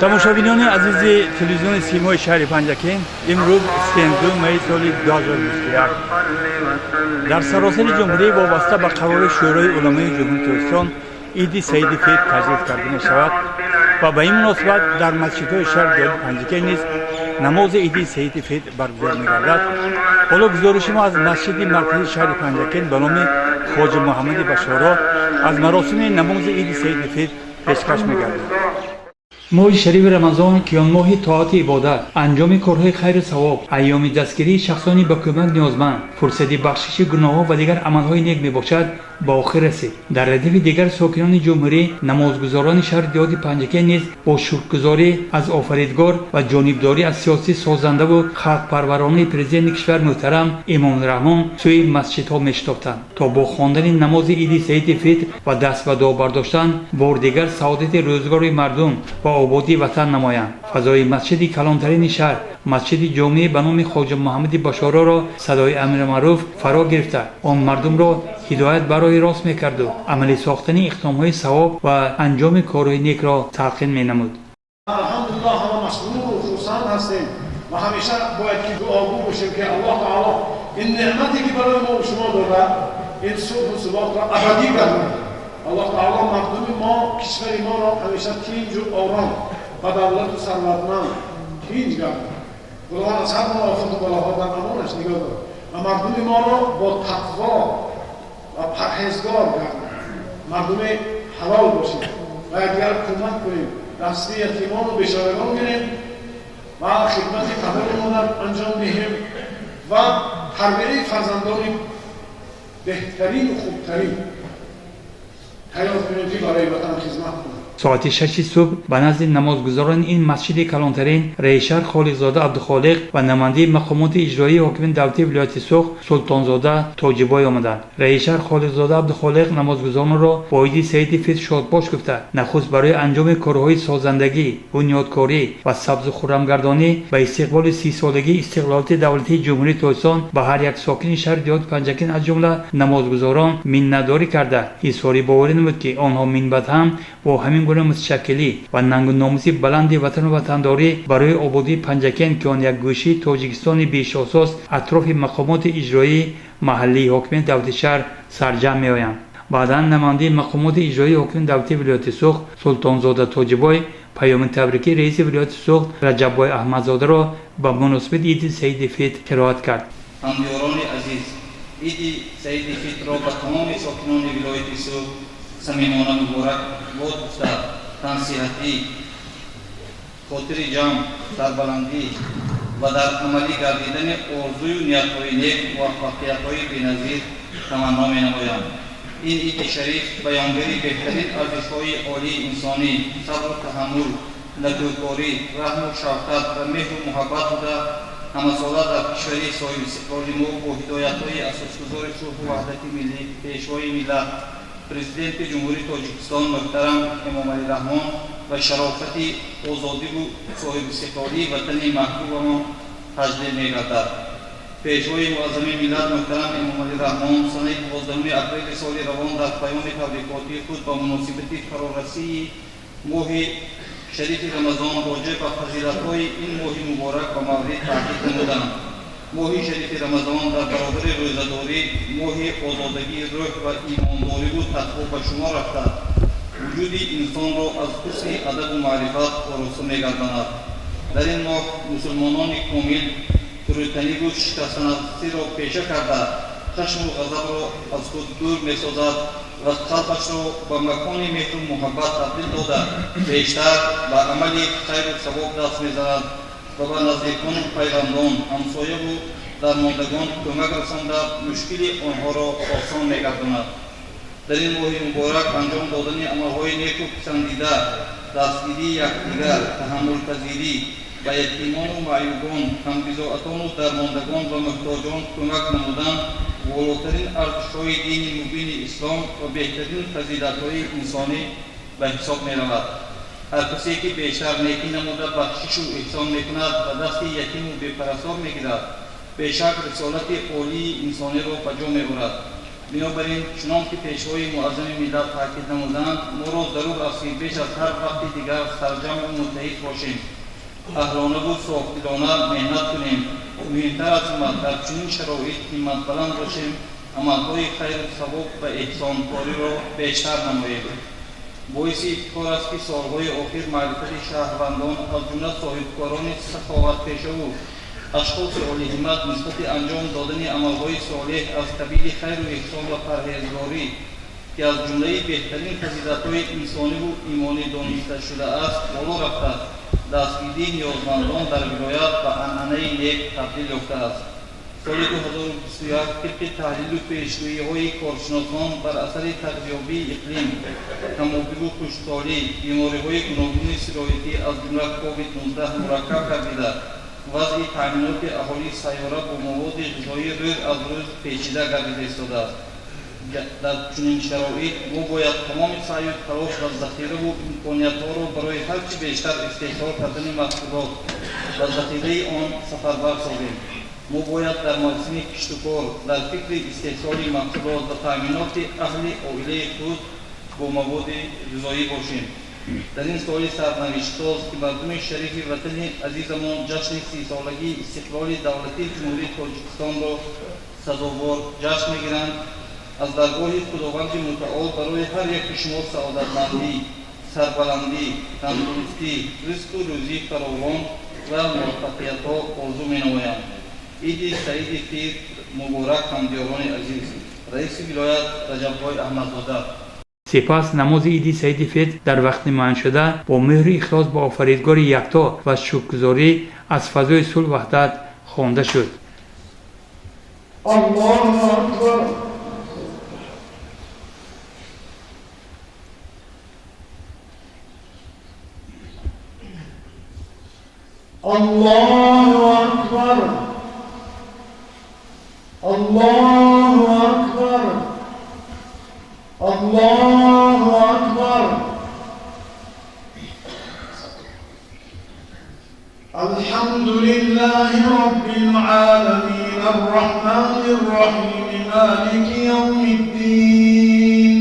тамошобинони азизи телевизиони симои шаҳри Панҷакен, имрӯз 32 майи соли 2021 дар саросари ҷумҳурӣ вобаста ба қарори шӯрои уламои ҷумҳури Tojikiston иди Саиди Фит таҷлил карда мешавад ва ба ин муносибат дар масҷидҳои шаҳри ҷолиб Панҷакен низ намози иди Саиди Фит баргузор мегардад. ҳоло гузориши мо аз масҷиди маркази шаҳри Панҷакен ба номи хоҷа Муҳаммади Башоро аз маросими намози иди Саиди Фит пешкаш мегардем. моҳи шариви рамазон ки он моҳи тоати ибодат, анҷоми корҳои хайру савоб, айёми дастгирии шахсони ба кӯмак ниёзманд, фурсати бахшиши гуноҳҳо ва дигар амалҳои нек мебошад, ба охир расид. дар радифи дигар сокинони ҷумҳурӣ, намозгузорони шаҳри диҳоти Панҷакен низ бо шукргузорӣ аз офаридгор ва ҷонибдорӣ аз сиёсати созандаву халқпарваронаи президенти кишвар муҳтарам Эмомалироҳмон сӯи масҷидҳо мешитофтанд, то бо хондани намози иди Саиди Фитр ва даст ба дуо бардоштан бор дигар саодати рӯзгори мардум ва ободии ватан намоянд. фазои масҷиди калонтарини шаҳр, масҷиди ҷомеи ба номи хоҷа Муҳаммади Башороро садои амри маъруф фаро гирифта, он мардумро ҳидоят барои рост мекарду амалӣ сохтани иқдомҳои савоб ва анҷоми корҳои некро талқин менамуд. алҳамдулиллаҳ ҳама машкуру хурсанд ҳастем ва ҳамеша бояд ки дуогӯ бошем ки аллоҳ таоло ин неъмате ки барои мо шумо додад, ин сулҳу суботро абадӣ гардонад. аллоҳ таоло мардуми мо, кишвари моро ҳамеша тинҷу ором ба давлату сарватманд тинҷ гардонад. худованд аз ҳар гуна офату балоҳо дар амонаш нигоҳ дорад ва мардуми моро бо тақво ва парҳезгор гардонад. мардуми ҳалол бошем ва якдигар кӯмак кунем, дасти ятимону бечорагон гирем ва хидмати падару модар анҷом диҳем ва тарбияи фарзандони беҳтарину хубтарин тайёр кунем ки барои ватан хизмат кунанд. соати 6 субҳ ба назди намозгузорони ин масҷиди калонтарин раисшаҳр Холиқзода Абдухолиқ ва намояндаи мақомоти иҷроии ҳокими давлати вилояти Суғ Султонзода Тоҷибой омаданд. раисшаҳр Холиқзода Абдухолиқ намозгузоронро бо иди Саиди Фитр шодбош гуфта, нахуст барои анҷоми корҳои созандагӣ, бунёдкорӣ ва сабзу хуррамгардонӣ ба истиқболи 30-солагии истиқлолияти давлатии ҷумҳурии Тоҷикистон ба ҳар як сокини шаҳри диҳоти Панҷакен аз ҷумла намозгузорон миннатдорӣ карда, изҳори боварӣ намуд ки онҳо минбаъд ҳам бо ҳамин гуна муташаккилӣ ва нангу номуси баланди ватану ватандорӣ барои ободии Панҷакен ки он як гӯшаи Тоҷикистони бешосос атрофи мақомоти иҷроии маҳаллии ҳокимияти давлати шаҳр сарҷамъ меоянд. баъдан намояндаи мақомоти иҷроии ҳокими давлати вилояти Суғ Султонзода Тоҷибой паёми табрикии раиси вилояти Суғ Раҷаббой Аҳмадзодаро ба муносибати иди Саиди Фитр қироат кард. ҳамдиёрони азиз, иди Саиди Фитрро ба тамоми сокинони вилояти Суғ самимона муборак бод гуфта, тансиҳатӣ, хотири ҷамъ, сарбаландӣ ва дар амалӣ гардидани орзую ниятҳои нек муваффақиятҳои беназир таманно менамоям. ин иди шариф баёнгари беҳтарин арзишҳои олии инсонӣ, сабру таҳаммул, натӯкорӣ, раҳму шафқат ва меҳру муҳаббат буда ҳамасола дар кишвари соҳибистиқлоли мо бо ҳидоятҳои асосгузори сулҳу ваҳдати миллӣ, пешвои миллат, президенти ҷумҳурии Тоҷикистон муҳтарам Эмомалироҳмон ва шарофати озодиву соҳибистиқлолии ватани маҳбубамон таҷлил мегардад. пешвои муаззами миллат муҳтарам Эмомалироҳмон санаи 12 апрели соли равон дар паёми табрикотии худ ба муносибати фарорасии моҳи шарифи Рамазон роҷеъ ба фазилатҳои ин моҳи муборак ба маврид таъкид намуданд. моҳи шарифи Рамазон дар баробари рӯзадорӣ моҳи озодагии рӯҳ ва имондориву тақво ба шумор рафта, вуҷуди инсонро аз ҳусни адабу маърифат ороста мегардонад. дар ин моҳ мусулмонони комил фурӯтаниву шикастанависиро пеша карда, хашму ғазабро аз худ дур месозад ва қалбашро ба макони меҳру муҳаббат табдил дода, бештар ба амали хайру савоб даст мезанад ва ба наздикону пайвандон, ҳамсояву дармондагон кӯмак расонда мушкили онҳоро осон мегардонад. дар ин моҳи муборак анҷом додани амалҳои неку писандида, дастгирии якдигар, таҳаммулпазирӣ ба ятимону маъюбон, ҳамбизоатону дармондагон ва муҳтоҷон кӯмак намудан болотарин арзишҳои дини мубини ислом ва беҳтарин фазилатҳои инсонӣ ба ҳисоб меравад. ҳар касе ки бештар некӣ намуда бахшишу эҳсон мекунад ва дасти ятиму бепарастор мегирад, бешак рисолати олии инсониро ба ҷо меорад. بنابراین چنانکه پیشوای معظم ملت تاکید نمودند ما را ضرور است که بیش از هر وقت دیگر سرجم و متحد باشیم، اهلانه و صافدلانه محنت کنیم. مهمتر از همه در چنین شرایط همت بلند باشیم، عملهای خیر و ثواب و احسانکاری را بیشتر نماییم. باعث افتخار است که سالهای آخر معرفت شهروندان از جمله صاحبکاران سخاوت پیشه و اشخاص عالی همت نسبت انجام دادن عملهای صالح از قبیل خیر و احسان و پرهیزگاری که از جمله بهترین فضیلت‌های انسانی و ایمانی دانسته شده است بالا رفته، دستگیری نیازمندان در ولایت و عنعنه نیک تبدیل یافته است. سال 2021 طبق تحلیل و پیشگویی‌های کارشناسان بر اثر تغییرابی اقلیم، کم‌آبی و خشکسالی، بیماری‌های گوناگون سرایتی از جمله کووید-19 مرکب گردیده، وضع تأمینات اهالی سیاره با مواد غذایی روز از روز پیچیده گردیده ایستاده است. در چنین شرایط ما باید تمام سعی و تلاش و ذخیره و امکانیت‌ها را برای هرچه بیشتر استحصال کردن محصولات و ذخیره آن سفربر سازیم. ما باید در موسم کشت و کار در فکر استحصال محصولات و تأمینات اهل عائله خود با مواد غذایی باشیم. در این سال سرنوشت‌ساز که مردم شریف وطن عزیزمان جشن 30 سالگی استقلال دولتی جمهوری تاجیکستان را سزاوار جشن می‌گیرند، از درگاه خداوند متعال برای هر یک شما سعادتمندی، سربلندی، تندرستی، رزق و روزی فراوان و موفقیت‌ها آرزو می‌نمایند. عید سعید فطر مبارک همدیاران عزیز. رئیس ولایت رجب‌بای احمدزاده. سپس نماز عید سعید فطر در وقت معین شده با مهر اخلاص با آفریدگار یکتا و شکرگزاری از فضای صلح و وحدت خوانده شد. الله اکبر. الله اکبر. الله اکبر. الله اکبر. الحمد لله رب العالمين الرحمن الرحيم مالك يوم الدين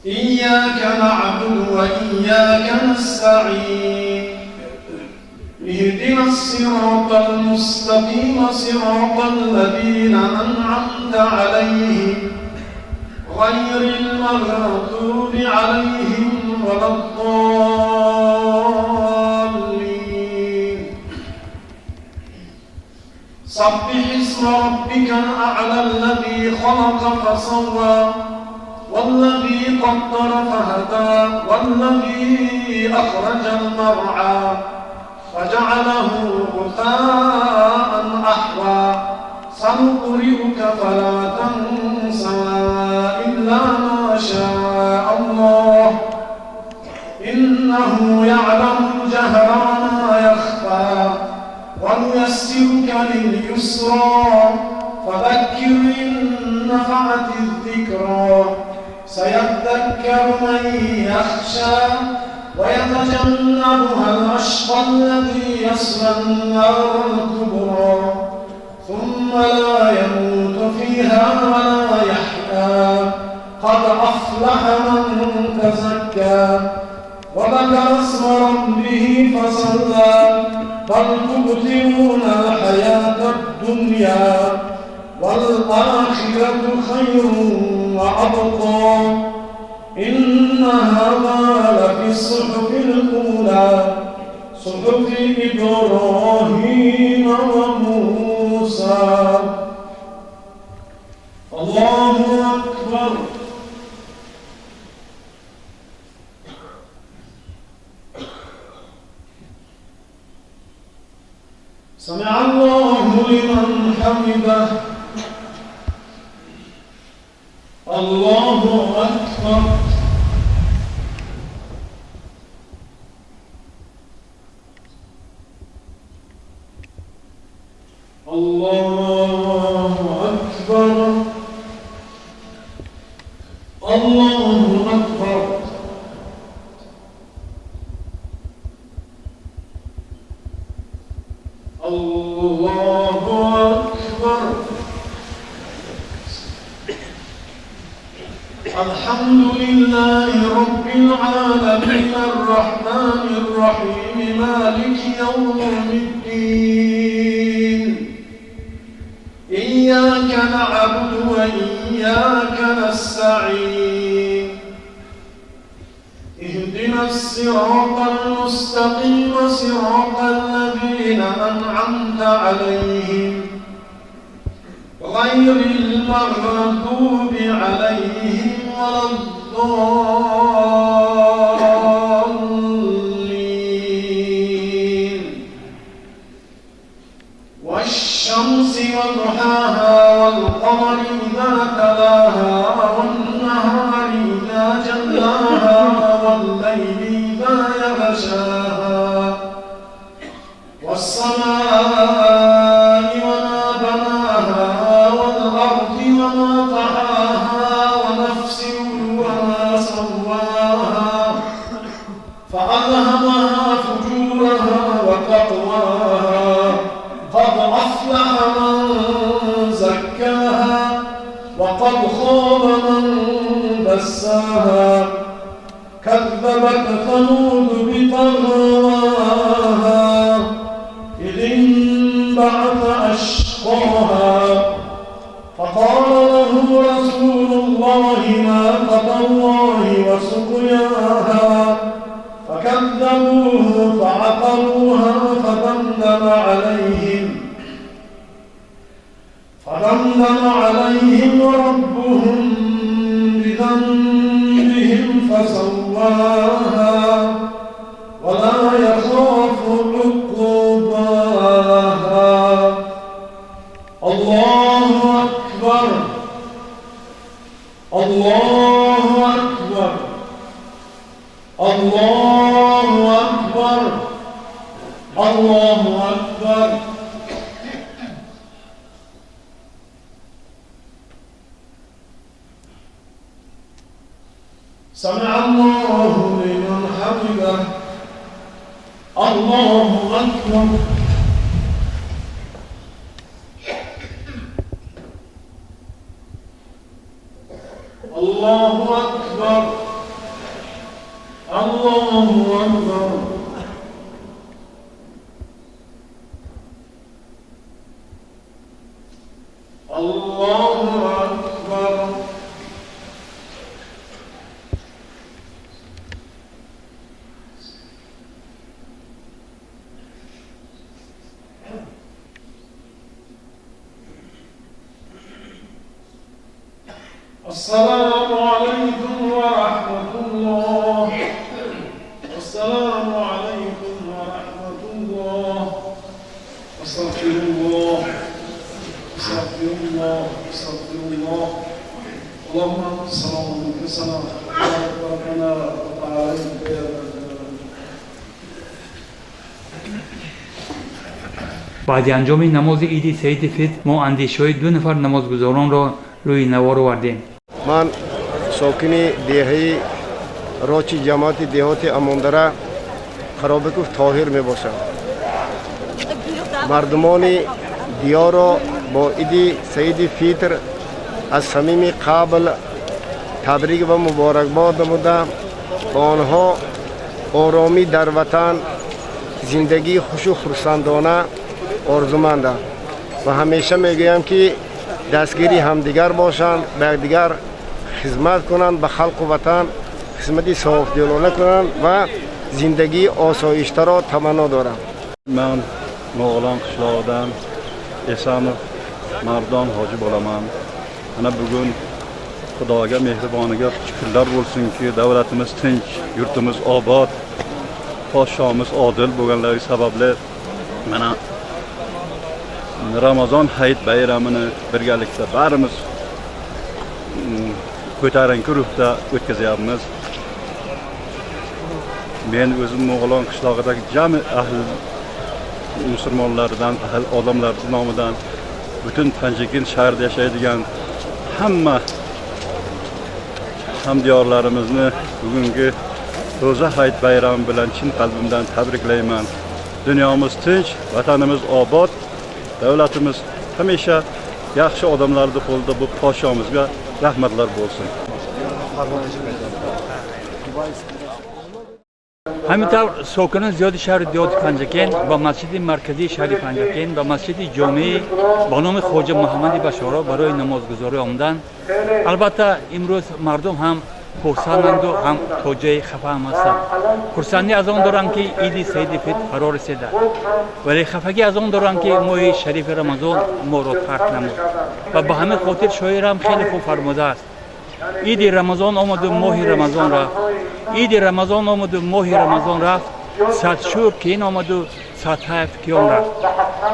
إياك نعبد وإياك نستعين اهدنا الصراط المستقيم صراط الذين أنعمت عليهم غير المغضوب عليهم ولا الضالين. سبح اسم ربك الأعلى الذي خلق فسوى والذي قدر فهدى والذي أخرج المرعى فجعله غثاء أحوى سنقرئك فلا تنسى إلا ما شاء الله إنه يعلم الجهر وما يخفى ونيسرك لليسرى فذكر إن نفعت الذكرى سيذكر من يخشى ويتجنبها الأشقى الذي يصلى النار الكبرى ثم لا يموت فيها ولا يحيا قد أفلح من تزكى وذكر اسم ربه فصلى بل تؤثرون الحياة الدنيا والآخرة خير وأبقى إن هذا لفي الصحف الأولى صحف إبراهيم وموسى. الله أكبر. سمع الله لمن حمده. الله أكبر. الله أكبر. الله أكبر. الله أكبر. الحمد لله رب العالمين الرحمن الرحيم مالك يوم الدين إياك نعبد وإياك نستعين اهدنا الصراط المستقيم صراط الذين أنعمت عليهم غير المغضوب عليهم ولا الضالين والشمس وضحاها والقمر إذا تلاها والنهار إذا جلاها والليل إذا يغشاها والسماء وما بناها والأرض وما طحاها ونفس وما سواها فألهمها فجورها وتقواها قد أفلح من زكاها وقد خاب من دساها كذبت ثمود بطغواها إذ انبعث أشقاها فقال له رسول الله ناقة الله وسقياها فكذبوه فعقروها فدمدم عليهم ربهم بذنبهم فسواها ولا يخاف عقباها الله أكبر الله أكبر الله أكبر الله أكبر سمع الله لمن حمده الله أكبر الله أكبر الله أكبر الله أكبر السلام عليكم ورحمة الله السلام عليكم ورحمة الله أستغفر الله أستغفر الله أستغفر الله اللهم أنت السلام ومنك السلام تبارك ربنا وتعالى يا ذا الجلال. بعد انجام نماز عید سعید فطر ما اندیشه‌های 2 نفر نمازگزاران را روی نوار آوردیم. من ساکنی دهی راچی جماعت دهات اماندره خرابکوف طاهر می باشم. مردمان دیار را با عید سعید فطر از صمیم قلب تبریک و مبارکباد نمودم. با آنها آرامی در وطن، زندگی خوش و خرسندانه آرزومندم و همیشه میگویم که دستگیری همدیگر باشند، به یکدیگر خدمت کنند، به خلق و وطن خدمتی صافدلانه کنند و زندگی آسایشته را تمنا دارم. من Moğolan qishlog'idan Esanov Mardon hoji bo'laman. Mana bugun Xudoga mehriboniga shukrlar bo'lsinki, davlatimiz tinch, yurtimiz obod, podshomiz odil bo'lganligi sababli mana Ramazon hayit bayramini birgalikda barimiz ko'tarinki ruhda o'tkazyapmiz. Men o'zim Mo'g'ilon qishlog'idagi jami ahli musulmonlardan, ahli odamlar nomidan butun Panjikin shahrida yashaydigan hamma hamdiyorlarimizni bugungi ro'za hayit bayrami bilan chin qalbimdan tabriklayman. Dunyomiz tinch, vatanimiz obod, davlatimiz hamisha yaxshi odamlarning qo'lida bu podshomizga rahmatlar bo'lsin. همینطور ساکنان زیاد شهر دیوت پنجکین و مسجد مرکزی شهر پنجکین و مسجد جامع با نام خواجه محمد بشارا برای نمازگزاری آمدند. البته امروز مردم هم خرسندند و هم توجه خفه هم هستند. خرسندی از آن دارند که عید سید فطر فرا رسیده، ولی خفگی از آن دارند که ماه شریف رمضان ما را ترک نمود و به همین خاطر شاعر هم خیلی خوب فرموده است: عید رمضان آمد و ماه رمضان رفت، عید رمضان آمد و ماه رمضان رفت، صد شور که این آمد و صد حیف که آن رفت.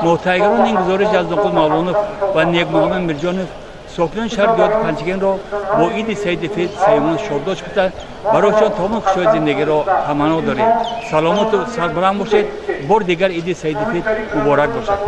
محتقران این گزارش از نقل مولانوف و نیک محمد مرجانوف ساکنان شهر دیوت پنجکین را با عید سید فطر سیمان شادداشت کرده برایشان تمام خوشای زندگی را تمنا داریم. سلامت و سربلند باشید. بار دیگر عید سید فطر مبارک باشد.